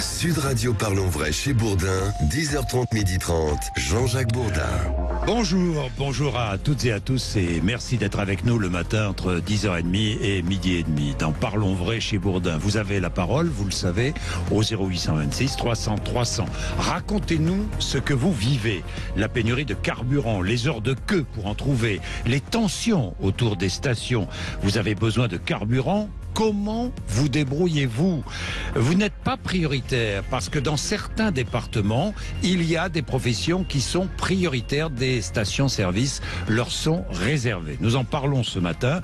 Sud Radio Parlons Vrai chez Bourdin, 10h30, 12h30, Jean-Jacques Bourdin. Bonjour à toutes et à tous et merci d'être avec nous le matin entre 10h30 et midi et demi dans Parlons Vrai chez Bourdin. Vous avez la parole, vous le savez, au 0826 300 300. Racontez-nous ce que vous vivez. La pénurie de carburant, les heures de queue pour en trouver, les tensions autour des stations. Vous avez besoin de carburant? Comment vous débrouillez-vous? Vous n'êtes pas prioritaire parce que dans certains départements, il y a des professions qui sont prioritaires, des stations-service leur sont réservées. Nous en parlons ce matin.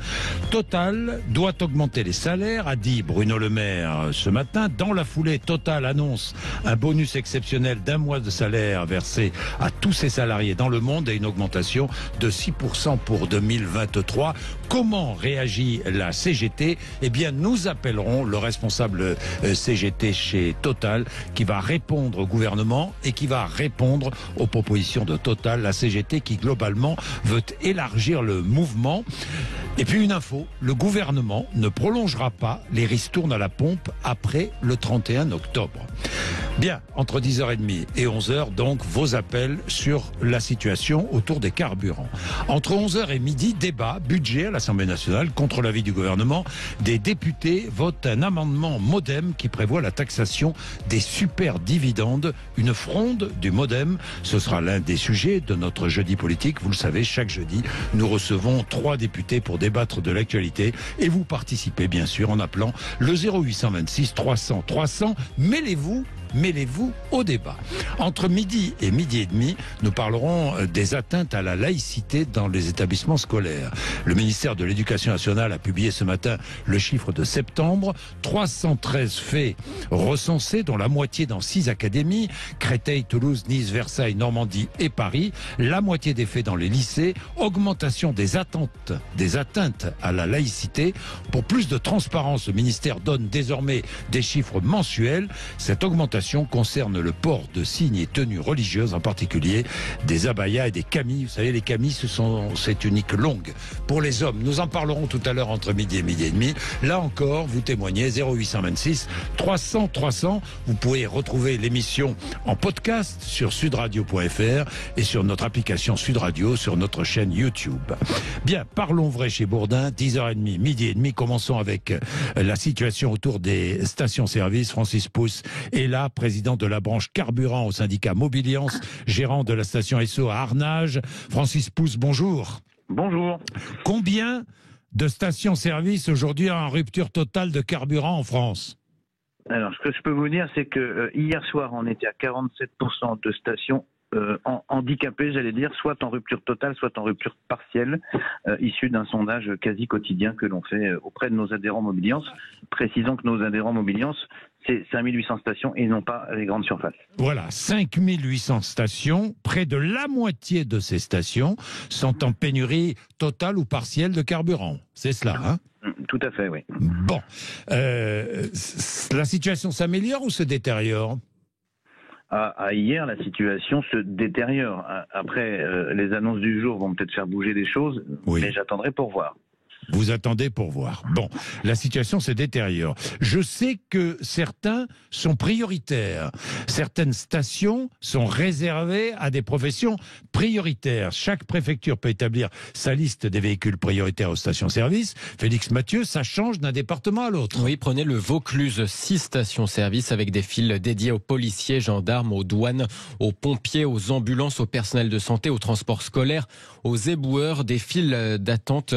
Total doit augmenter les salaires, a dit Bruno Le Maire ce matin. Dans la foulée, Total annonce un bonus exceptionnel d'1 mois de salaire versé à tous ses salariés dans le monde et une augmentation de 6% pour 2023. Comment réagit la CGT? Eh bien, nous appellerons le responsable CGT chez Total qui va répondre au gouvernement et qui va répondre aux propositions de Total, la CGT qui globalement veut élargir le mouvement. Et puis une info, le gouvernement ne prolongera pas les ristournes à la pompe après le 31 octobre. Bien, entre 10h30 et 11h, donc, vos appels sur la situation autour des carburants. Entre 11h et midi, débat, budget à l'Assemblée nationale. Contre l'avis du gouvernement, des députés votent un amendement MODEM qui prévoit la taxation des super dividendes. Une fronde du MODEM, ce sera l'un des sujets de notre jeudi politique. Vous le savez, chaque jeudi, nous recevons 3 députés pour débattre de l'actualité. Et vous participez, bien sûr, en appelant le 0826 300 300. Mêlez-vous au débat. Entre midi et midi et demi, nous parlerons des atteintes à la laïcité dans les établissements scolaires. Le ministère de l'Éducation nationale a publié ce matin le chiffre de septembre. 313 faits recensés, dont la moitié dans 6 académies, Créteil, Toulouse, Nice, Versailles, Normandie et Paris. La moitié des faits dans les lycées. Augmentation des atteintes à la laïcité. Pour plus de transparence, le ministère donne désormais des chiffres mensuels. Cette augmentation concerne le port de signes et tenues religieuses, en particulier des abayas et des camis. Vous savez, les camis, c'est tunique longue pour les hommes. Nous en parlerons tout à l'heure entre midi et demi. Là encore, vous témoignez, 0826 300 300. Vous pouvez retrouver l'émission en podcast sur sudradio.fr et sur notre application Sud Radio, sur notre chaîne YouTube. Bien, Parlons Vrai chez Bourdin, 10h30, midi et demi. Commençons avec la situation autour des stations-service. Francis Pousse est là, président de la branche carburant au syndicat Mobiliance, gérant de la station Esso à Arnage. Francis Pousse, bonjour. Bonjour. Combien de stations-service aujourd'hui en rupture totale de carburant en France? Alors, ce que je peux vous dire, c'est que hier soir, on était à 47% de stations handicapées, j'allais dire, soit en rupture totale, soit en rupture partielle, issu d'un sondage quasi quotidien que l'on fait auprès de nos adhérents Mobiliance. Précisons que nos adhérents Mobiliance, c'est 5800 stations et non pas les grandes surfaces. Voilà, 5800 stations. Près de la moitié de ces stations sont en pénurie totale ou partielle de carburant. C'est cela, hein? Tout à fait, oui. Bon. La situation s'améliore ou se détériore? À hier, la situation se détériore. Après, les annonces du jour vont peut-être faire bouger des choses, oui. Mais j'attendrai pour voir. Vous attendez pour voir. Bon, la situation se détériore. Je sais que certains sont prioritaires. Certaines stations sont réservées à des professions prioritaires. Chaque préfecture peut établir sa liste des véhicules prioritaires aux stations-service. Félix Mathieu, ça change d'un département à l'autre. Oui, prenez le Vaucluse, 6 stations-service avec des files dédiées aux policiers, gendarmes, aux douanes, aux pompiers, aux ambulances, au personnel de santé, au transport scolaire, aux éboueurs, des files d'attente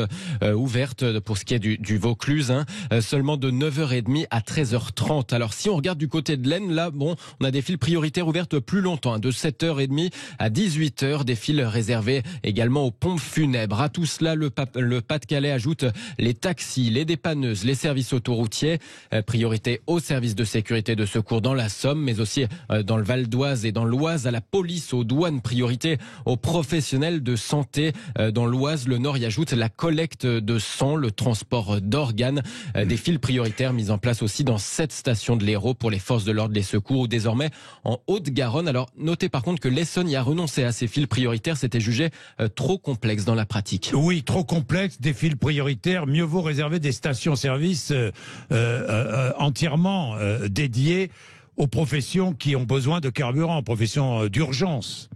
ouvertes pour ce qui est du Vaucluse, seulement de 9h30 à 13h30. Alors si on regarde du côté de l'Aisne, là, bon, on a des files prioritaires ouvertes plus longtemps, de 7h30 à 18h, des files réservées également aux pompes funèbres. À tout cela, le Pas-de-Calais ajoute les taxis, les dépanneuses, les services autoroutiers, priorité aux services de sécurité de secours dans la Somme, mais aussi dans le Val d'Oise et dans l'Oise, à la police, aux douanes, priorité aux professionnels de santé. Dans l'Oise, le Nord y ajoute la collecte de sang, le transport d'organes, des files prioritaires mises en place aussi dans 7 stations de l'Hérault pour les forces de l'ordre, les secours ou désormais en Haute-Garonne. Alors notez par contre que l'Essonne y a renoncé à ces files prioritaires, c'était jugé trop complexe dans la pratique. Oui, trop complexe, des files prioritaires, mieux vaut réserver des stations-service entièrement dédiées aux professions qui ont besoin de carburant, aux professions d'urgence.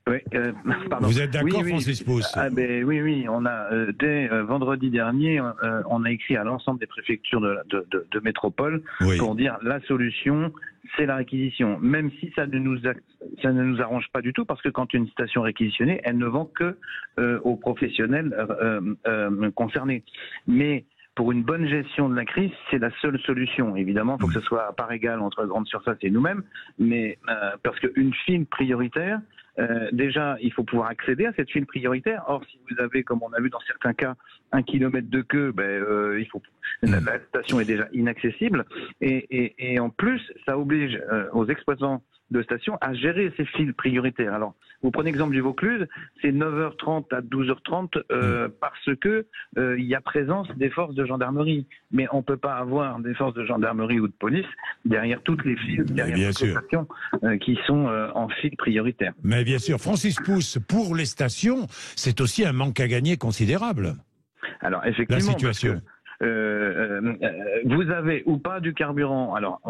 Oui, pardon. Vous êtes d'accord, oui, Francis Pousse? Oui, on a dès vendredi dernier, on a écrit à l'ensemble des préfectures de métropole pour dire la solution, c'est la réquisition. Même si ça ne nous arrange pas du tout, parce que quand une station est réquisitionnée, elle ne vend que aux professionnels concernés. Mais pour une bonne gestion de la crise, c'est la seule solution. Évidemment, il faut que ce soit à part égale entre grandes surfaces et nous-mêmes, mais parce qu'une file prioritaire, déjà, il faut pouvoir accéder à cette file prioritaire. Or, si vous avez, comme on a vu dans certains cas, 1 kilomètre de queue, la station est déjà inaccessible. Et en plus, ça oblige aux exploitants de stations à gérer ces files prioritaires. Alors, vous prenez l'exemple du Vaucluse, c'est 9h30 à 12h30 parce que il y a présence des forces de gendarmerie. Mais on ne peut pas avoir des forces de gendarmerie ou de police derrière toutes les files, derrière toutes les stations qui sont en file prioritaire. Mais bien sûr, Francis Pousse, pour les stations, c'est aussi un manque à gagner considérable. Alors, effectivement, la situation. Vous avez ou pas du carburant. Alors,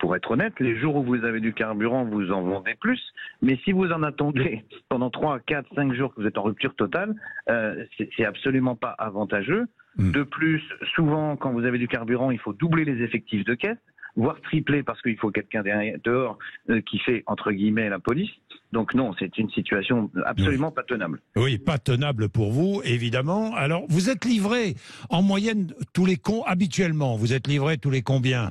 pour être honnête, les jours où vous avez du carburant, vous en vendez plus. Mais si vous en attendez pendant 3, 4, 5 jours que vous êtes en rupture totale, c'est absolument pas avantageux. De plus, souvent, quand vous avez du carburant, il faut doubler les effectifs de caisse, voire tripler parce qu'il faut quelqu'un dehors qui fait, entre guillemets, la police. Donc non, c'est une situation absolument pas tenable. Oui, pas tenable pour vous, évidemment. Alors, vous êtes livré en moyenne habituellement, vous êtes livré tous les combien?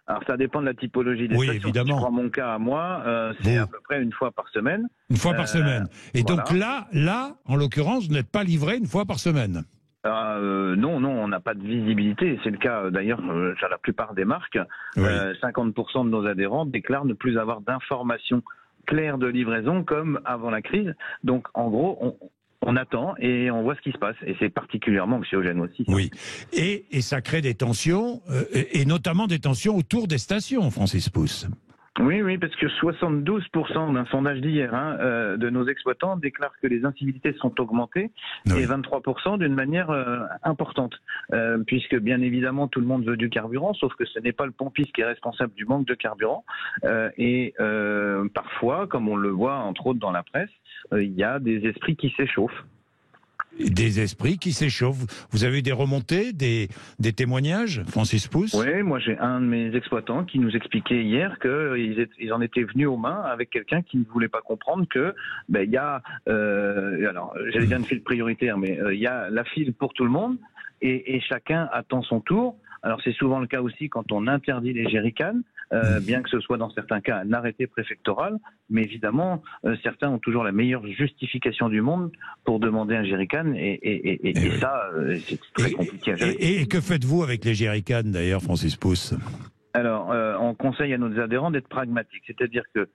Alors ça dépend de la typologie des stations. Évidemment. Si je prends mon cas à moi, c'est à peu près 1 fois par semaine. 1 fois par semaine. Et voilà. Donc là, en l'occurrence, vous n'êtes pas livré 1 fois par semaine. Non, on n'a pas de visibilité. C'est le cas d'ailleurs sur la plupart des marques. 50% de nos adhérents déclarent ne plus avoir d'informations claires de livraison comme avant la crise. Donc en gros, on attend et on voit ce qui se passe. Et c'est particulièrement anxiogène aussi. Ça. Oui. Et ça crée des tensions, et notamment des tensions autour des stations, Francis Pousse. Oui, parce que 72% d'un sondage d'hier de nos exploitants déclarent que les incivilités sont augmentées et 23% d'une manière importante. Puisque bien évidemment tout le monde veut du carburant, sauf que ce n'est pas le pompiste qui est responsable du manque de carburant. Et parfois, comme on le voit entre autres dans la presse, il y a des esprits qui s'échauffent. Des esprits qui s'échauffent. Vous avez eu des remontées, des témoignages, Francis Pousse? Oui, moi j'ai un de mes exploitants qui nous expliquait hier qu'ils en étaient venus aux mains avec quelqu'un qui ne voulait pas comprendre que il y a, alors j'allais dire une file prioritaire, mais il y a la file pour tout le monde et chacun attend son tour. Alors c'est souvent le cas aussi quand on interdit les jerrycans, bien que ce soit dans certains cas un arrêté préfectoral, mais évidemment certains ont toujours la meilleure justification du monde pour demander un jerrycan et ça c'est très compliqué à gérer. Et que faites-vous avec les jerrycans d'ailleurs, Francis Pousse? Alors on conseille à nos adhérents d'être pragmatiques, c'est-à-dire que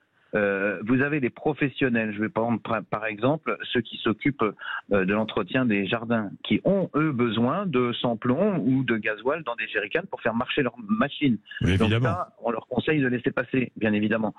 vous avez les professionnels, je vais prendre par exemple ceux qui s'occupent de l'entretien des jardins, qui ont eux besoin de sans-plomb ou de gasoil dans des jerrycans pour faire marcher leur machine. Donc ça, on leur conseille de laisser passer, bien évidemment.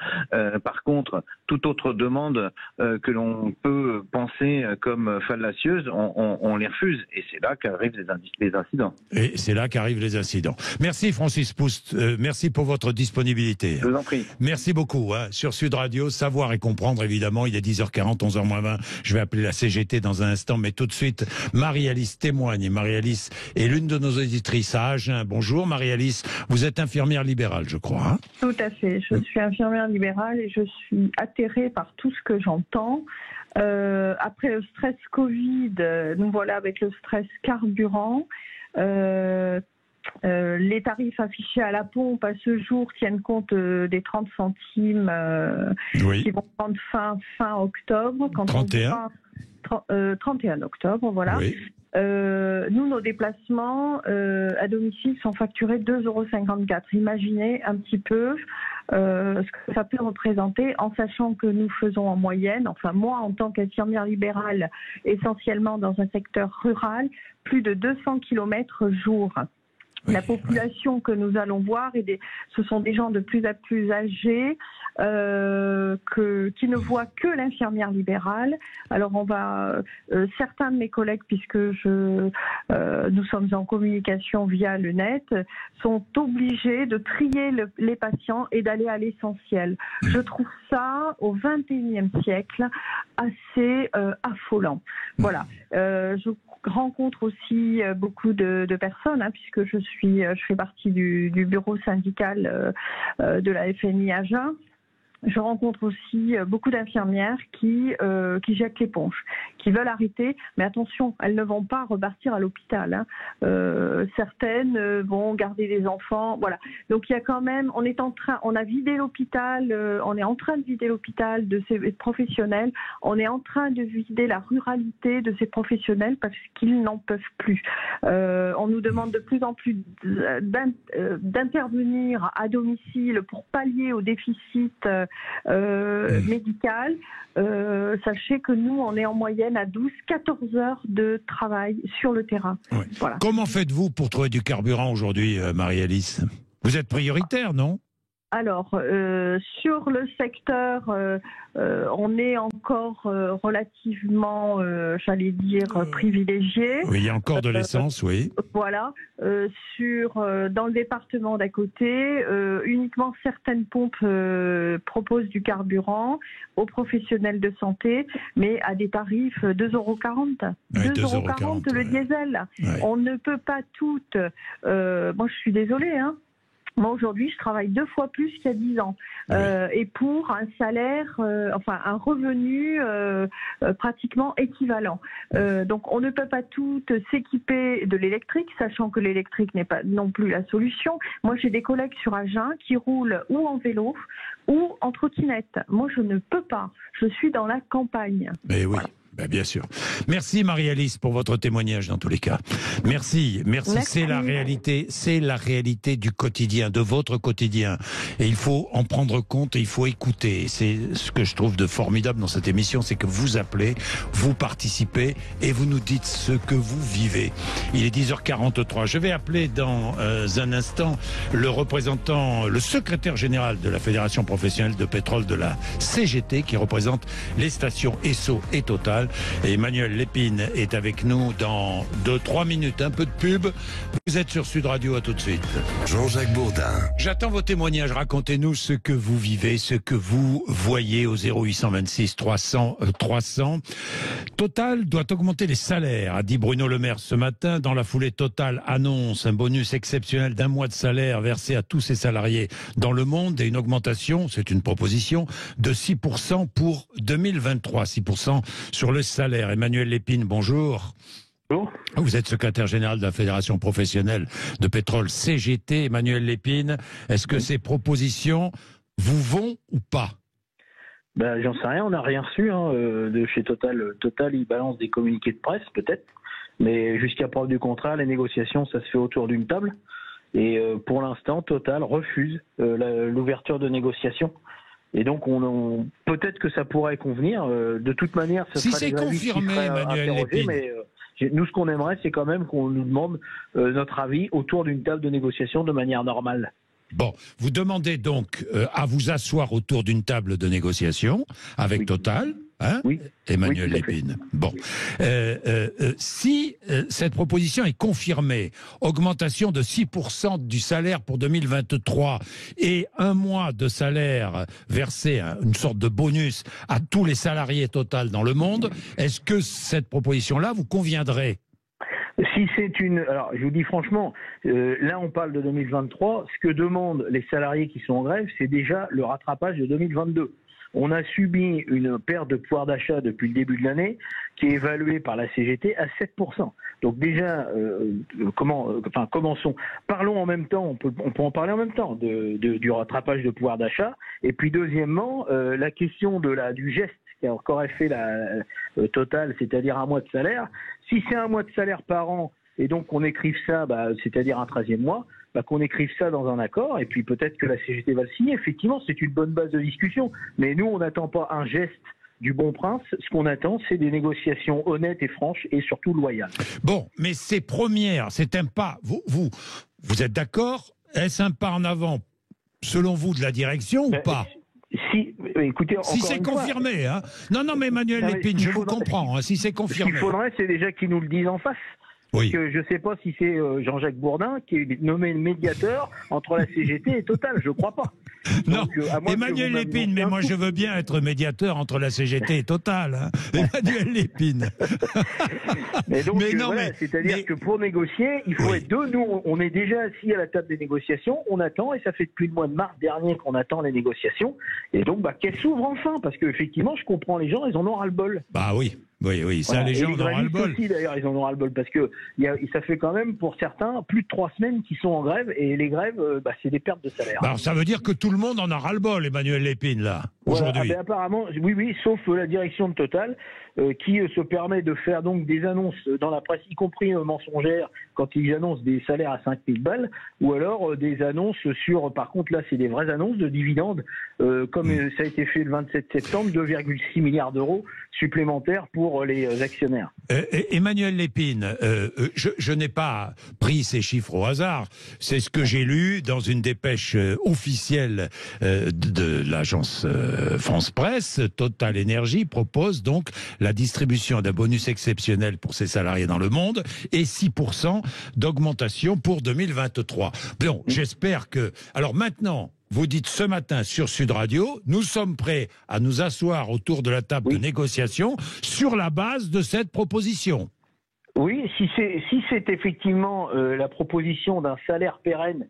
Par contre, toute autre demande que l'on peut penser comme fallacieuse, on les refuse et c'est là qu'arrivent les incidents. Et c'est là qu'arrivent les incidents. Merci Francis Pousse, merci pour votre disponibilité. Je vous en prie. Merci beaucoup. Sur Sud Radio, savoir et comprendre, évidemment, il est 10h40, 11h20. Je vais appeler la CGT dans un instant, mais tout de suite, Marie-Alice témoigne. Et Marie-Alice est l'une de nos auditrices à Agen. Bonjour Marie-Alice, vous êtes infirmière libérale, je crois. Hein? Tout à fait, je suis infirmière libérale et je suis atterrée par tout ce que j'entends. Après le stress Covid, nous voilà avec le stress carburant. Les tarifs affichés à la pompe à ce jour tiennent compte des 30 centimes qui vont prendre fin octobre. Quand 31 31 octobre, voilà. Oui. Nous, nos déplacements à domicile sont facturés 2,54 €. Imaginez un petit peu ce que ça peut représenter en sachant que nous faisons en moyenne, enfin moi en tant qu'infirmière libérale, essentiellement dans un secteur rural, plus de 200 km jour. La population que nous allons voir, ce sont des gens de plus en plus âgés qui ne voient que l'infirmière libérale. Alors certains de mes collègues, puisque nous sommes en communication via le net, sont obligés de trier les patients et d'aller à l'essentiel. Je trouve ça, au XXIe siècle, assez affolant. Voilà. Je rencontre aussi beaucoup de personnes, puisque je fais partie du bureau syndical de la FNI Agen. Je rencontre aussi beaucoup d'infirmières qui jettent l'éponge, qui veulent arrêter, mais attention, elles ne vont pas repartir à l'hôpital. Certaines vont garder les enfants, voilà. Donc il y a quand même, on est en train de vider l'hôpital de ces professionnels, on est en train de vider la ruralité de ces professionnels parce qu'ils n'en peuvent plus. On nous demande de plus en plus d'intervenir à domicile pour pallier au déficit médical. Sachez que nous, on est en moyenne à 12-14 heures de travail sur le terrain. Ouais. Voilà. Comment faites-vous pour trouver du carburant aujourd'hui, Marie-Alice ? Vous êtes prioritaire, non ? Alors, sur le secteur, on est encore relativement, privilégié. Oui, il y a encore de l'essence, oui. Voilà. Dans le département d'à côté, uniquement certaines pompes proposent du carburant aux professionnels de santé, mais à des tarifs 2,40 €. Ouais, 2,40 € le diesel. Ouais. On ne peut pas toutes... moi, je suis désolée, Moi, aujourd'hui, je travaille 2 fois plus qu'il y a 10 ans. Oui. Et pour un salaire, un revenu pratiquement équivalent. Donc, on ne peut pas toutes s'équiper de l'électrique, sachant que l'électrique n'est pas non plus la solution. Moi, j'ai des collègues sur Agen qui roulent ou en vélo ou en trottinette. Moi, je ne peux pas. Je suis dans la campagne. Mais oui. Voilà. Ben bien sûr. Merci Marie-Alice pour votre témoignage dans tous les cas. Merci. C'est la réalité du quotidien, de votre quotidien. Et il faut en prendre compte et il faut écouter. C'est ce que je trouve de formidable dans cette émission, c'est que vous appelez, vous participez et vous nous dites ce que vous vivez. Il est 10h43. Je vais appeler dans un instant le secrétaire général de la Fédération professionnelle de pétrole de la CGT qui représente les stations Esso et Total. Et Emmanuel Lépine est avec nous dans 2-3 minutes. Un peu de pub. Vous êtes sur Sud Radio, à tout de suite. Jean-Jacques Bourdin. J'attends vos témoignages. Racontez-nous ce que vous vivez, ce que vous voyez au 0826 300 300. Total doit augmenter les salaires, a dit Bruno Le Maire ce matin. Dans la foulée, Total annonce un bonus exceptionnel d'1 mois de salaire versé à tous ses salariés dans le monde et une augmentation, c'est une proposition, de 6% pour 2023. 6% sur le salaire. Emmanuel Lépine, bonjour. Bonjour. Vous êtes secrétaire général de la Fédération professionnelle de pétrole CGT. Emmanuel Lépine, est-ce que ces propositions vous vont ou pas ? J'en sais rien, on n'a rien reçu de chez Total. Total, ils balancent des communiqués de presse, peut-être. Mais jusqu'à preuve du contraire, les négociations, ça se fait autour d'une table. Et pour l'instant, Total refuse l'ouverture de négociations. Et donc, peut-être que ça pourrait convenir. De toute manière, ça si sera c'est confirmé, Emmanuel Lépine. Mais nous, ce qu'on aimerait, c'est quand même qu'on nous demande notre avis autour d'une table de négociation de manière normale. Bon, vous demandez donc à vous asseoir autour d'une table de négociation avec Total, oui. Emmanuel Lépine. Bon, si cette proposition est confirmée, augmentation de 6% du salaire pour 2023 et 1 mois de salaire versé, une sorte de bonus à tous les salariés Total dans le monde, est-ce que cette proposition-là vous conviendrait ? Si c'est alors je vous dis franchement, là on parle de 2023, ce que demandent les salariés qui sont en grève, c'est déjà le rattrapage de 2022. On a subi une perte de pouvoir d'achat depuis le début de l'année qui est évaluée par la CGT à 7%. Donc déjà, commençons. Parlons en même temps, on peut en parler en même temps du rattrapage de pouvoir d'achat. Et puis deuxièmement, la question du geste qu'aurait fait la Total, c'est-à-dire 1 mois de salaire. Si c'est 1 mois de salaire par an, et donc qu'on écrive ça, c'est-à-dire un 13e mois, qu'on écrive ça dans un accord, et puis peut-être que la CGT va le signer. Effectivement, c'est une bonne base de discussion. Mais nous, on n'attend pas un geste du bon prince. Ce qu'on attend, c'est des négociations honnêtes et franches, et surtout loyales. Bon, mais c'est un pas. Vous êtes d'accord? Est-ce un pas en avant, selon vous, de la direction ou pas? Si, écoutez, si c'est confirmé, hein. Non, mais Emmanuel Lépine, je vous comprends, hein, si c'est confirmé. Ce qu'il faudrait, c'est déjà qu'ils nous le disent en face. Oui. Que je ne sais pas si c'est Jean-Jacques Bourdin qui est nommé médiateur entre la CGT et Total, je ne crois pas. Non, Emmanuel Lépine, mais moi je veux bien être médiateur entre la CGT et Total. Hein. Emmanuel Lépine. Mais donc, c'est-à-dire que pour négocier, il faut être deux. Nous, on est déjà assis à la table des négociations, on attend, et ça fait depuis le mois de mars dernier qu'on attend les négociations. Et donc, qu'elles s'ouvrent enfin, parce qu'effectivement, je comprends les gens, ils en ont ras-le-bol. Bah oui. Oui, ça, voilà. Les gens en ont ras-le-bol. Aussi, d'ailleurs, ils en ont ras-le-bol parce que ça fait quand même, pour certains, plus de 3 semaines qu'ils sont en grève et les grèves, c'est des pertes de salaire. Alors, ça veut dire que tout le monde en a ras-le-bol, Emmanuel Lépine, là, aujourd'hui. Voilà, apparemment, oui, sauf la direction de Total qui se permet de faire donc des annonces dans la presse, y compris mensongères, quand ils annoncent des salaires à 5 000 balles, ou alors des annonces sur, par contre, là, c'est des vraies annonces de dividendes, comme ça a été fait le 27 septembre, 2,6 milliards d'euros supplémentaires pour les actionnaires. Emmanuel Lépine, je n'ai pas pris ces chiffres au hasard. C'est ce que j'ai lu dans une dépêche officielle de l'agence France Presse. Total Énergie propose donc la distribution d'un bonus exceptionnel pour ses salariés dans le monde et 6% d'augmentation pour 2023. Bon, j'espère que... Alors maintenant... Vous dites ce matin sur Sud Radio, nous sommes prêts à nous asseoir autour de la table de négociation sur la base de cette proposition. Oui, si c'est effectivement la proposition d'un salaire pérenne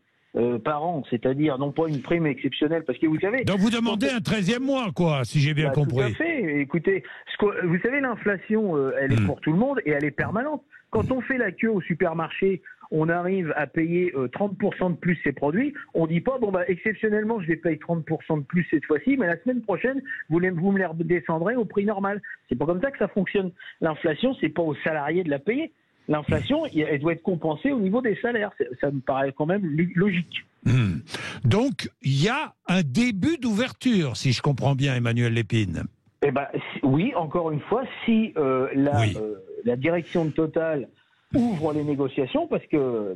par an, c'est-à-dire non pas une prime exceptionnelle, parce que vous savez... Donc vous demandez un 13e mois, quoi, si j'ai bien compris. Tout à fait. Écoutez, vous savez, l'inflation, elle est pour tout le monde et elle est permanente. Quand on fait la queue au supermarché, on arrive à payer 30% de plus ses produits, on dit pas, exceptionnellement, je vais payer 30% de plus cette fois-ci, mais la semaine prochaine, vous me les redescendrez au prix normal. C'est pas comme ça que ça fonctionne. L'inflation, c'est pas aux salariés de la payer. L'inflation, elle doit être compensée au niveau des salaires. Ça me paraît quand même logique. Donc, il y a un début d'ouverture, si je comprends bien, Emmanuel Lépine. Oui, encore une fois, si la direction de Total ouvre les négociations, parce que,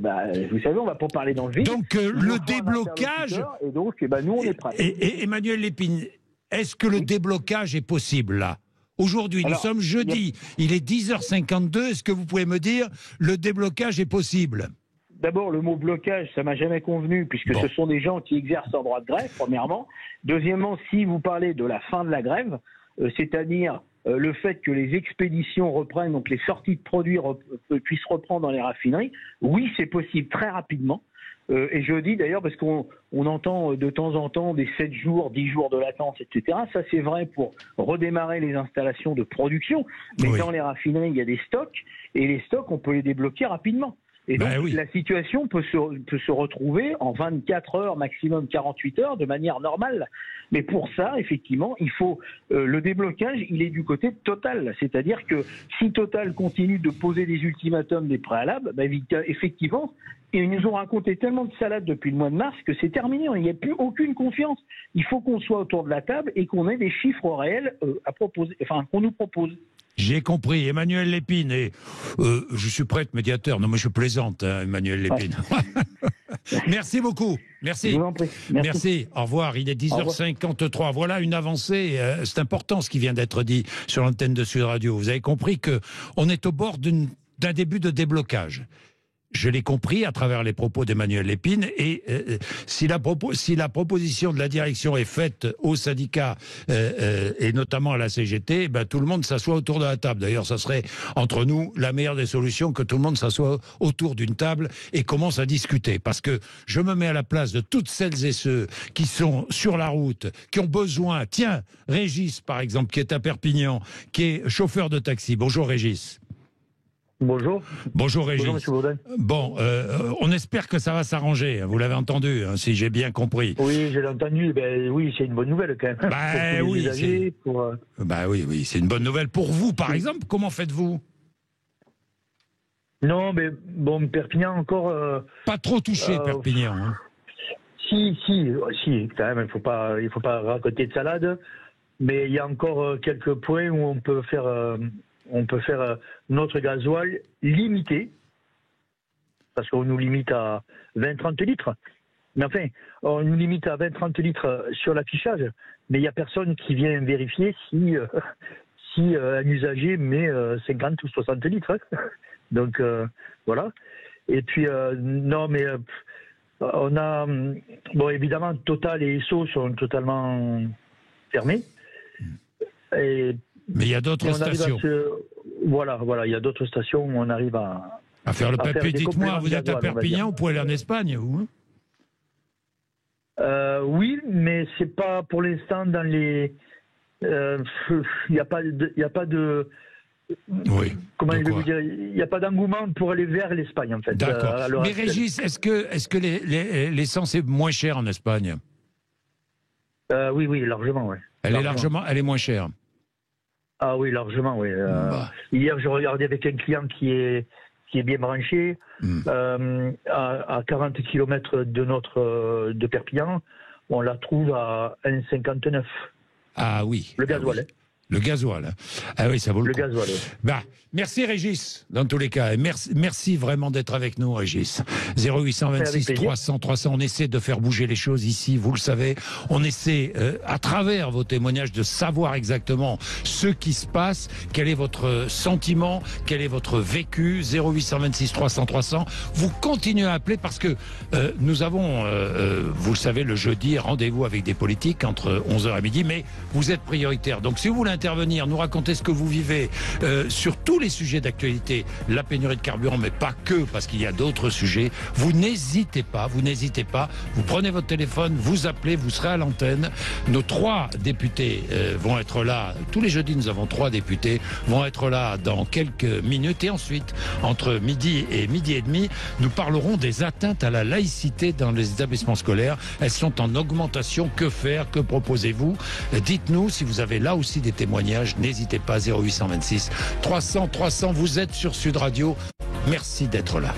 vous savez, on va pas parler dans le vide. Donc, le déblocage... Et donc, nous, on est prêts. Et Emmanuel Lépine, est-ce que le déblocage est possible, là? Aujourd'hui, nous sommes jeudi, il est 10h52, est-ce que vous pouvez me dire, le déblocage est possible? D'abord, le mot blocage, ça m'a jamais convenu, puisque ce sont des gens qui exercent leur droit de grève, premièrement. Deuxièmement, si vous parlez de la fin de la grève, c'est-à-dire le fait que les expéditions reprennent, donc les sorties de produits puissent reprendre dans les raffineries, oui, c'est possible très rapidement. Et je dis d'ailleurs, parce qu'on entend de temps en temps des 7 jours, 10 jours de latence, etc. Ça, c'est vrai pour redémarrer les installations de production. Mais dans les raffineries, il y a des stocks. Et les stocks, on peut les débloquer rapidement. Et donc, la situation peut se retrouver en 24 heures, maximum 48 heures, de manière normale. Mais pour ça, effectivement, il faut... le déblocage, il est du côté de Total. C'est-à-dire que si Total continue de poser des ultimatums, des préalables, effectivement... Et ils nous ont raconté tellement de salades depuis le mois de mars que c'est terminé. Il n'y a plus aucune confiance. Il faut qu'on soit autour de la table et qu'on ait des chiffres réels à proposer, qu'on nous propose. J'ai compris. Emmanuel Lépine, et je suis prêt à être médiateur. Non, mais je plaisante, hein, Emmanuel Lépine. Merci beaucoup. Merci. Je vous en prie. Merci. Au revoir. Il est 10h53. Voilà une avancée. C'est important ce qui vient d'être dit sur l'antenne de Sud Radio. Vous avez compris qu'on est au bord d'un début de déblocage. Je l'ai compris à travers les propos d'Emmanuel Lépine, et si la proposition de la direction est faite aux syndicats et notamment à la CGT, tout le monde s'assoit autour de la table. D'ailleurs, ça serait entre nous la meilleure des solutions, que tout le monde s'assoie autour d'une table et commence à discuter. Parce que je me mets à la place de toutes celles et ceux qui sont sur la route, qui ont besoin. Tiens, Régis par exemple, qui est à Perpignan, qui est chauffeur de taxi. Bonjour Régis. Bonjour. Bonjour Régis. Bonjour Monsieur Bourdin. Bon, on espère que ça va s'arranger, vous l'avez entendu, hein, si j'ai bien compris. Oui, je l'ai entendu, oui, c'est une bonne nouvelle quand même. Oui, c'est une bonne nouvelle pour vous, par exemple. Comment faites-vous? Non, mais bon, Perpignan encore... Pas trop touché, Perpignan. Hein. Si, quand même, il faut pas raconter de salade, mais il y a encore quelques points où on peut faire notre gasoil limité. parce qu'on nous limite à 20-30 litres. Mais enfin, on nous limite à 20-30 litres sur l'affichage, mais il n'y a personne qui vient vérifier si un usager met 50 ou 60 litres. Donc voilà. Et puis non, mais on a évidemment Total et Esso sont totalement fermés. Mais il y a d'autres stations. Voilà, il y a d'autres stations où on arrive à faire le papier. Dites-moi, vous êtes à Perpignan, vous pouvez aller en Espagne, vous? Oui, mais c'est pas pour l'instant dans les. Il n'y a pas de. Oui. Comment je vais vous dire? Il n'y a pas d'engouement pour aller vers l'Espagne, en fait. D'accord. Mais Régis, est-ce que l'essence est moins chère en Espagne? Oui, largement, oui. Elle est moins chère. Ah oui, largement, oui. Hier, je regardais avec un client qui est bien branché, à 40 km de Perpignan, on la trouve à 1,59. Ah oui. Le gasoil. Le gasoil. Ah oui, ça vaut le coup. Le gasoil. Bah, merci Régis, dans tous les cas. Et merci vraiment d'être avec nous, Régis. 0826 300 300. On essaie de faire bouger les choses ici, vous le savez. On essaie, à travers vos témoignages, de savoir exactement ce qui se passe, quel est votre sentiment, quel est votre vécu. 0826 300 300. Vous continuez à appeler parce que nous avons, vous le savez, le jeudi, rendez-vous avec des politiques entre 11h et midi, mais vous êtes prioritaire. Donc si vous voulez intervenir, nous raconter ce que vous vivez sur tous les sujets d'actualité, la pénurie de carburant, mais pas que, parce qu'il y a d'autres sujets, vous n'hésitez pas, vous prenez votre téléphone, vous appelez, vous serez à l'antenne. Nos 3 députés vont être là, tous les jeudis nous avons 3 députés, vont être là dans quelques minutes, et ensuite, entre midi et midi et demi, nous parlerons des atteintes à la laïcité dans les établissements scolaires. Elles sont en augmentation, que faire, que proposez-vous? Dites-nous si vous avez là aussi des témoignages, n'hésitez pas, 0826 300 300, vous êtes sur Sud Radio. Merci d'être là.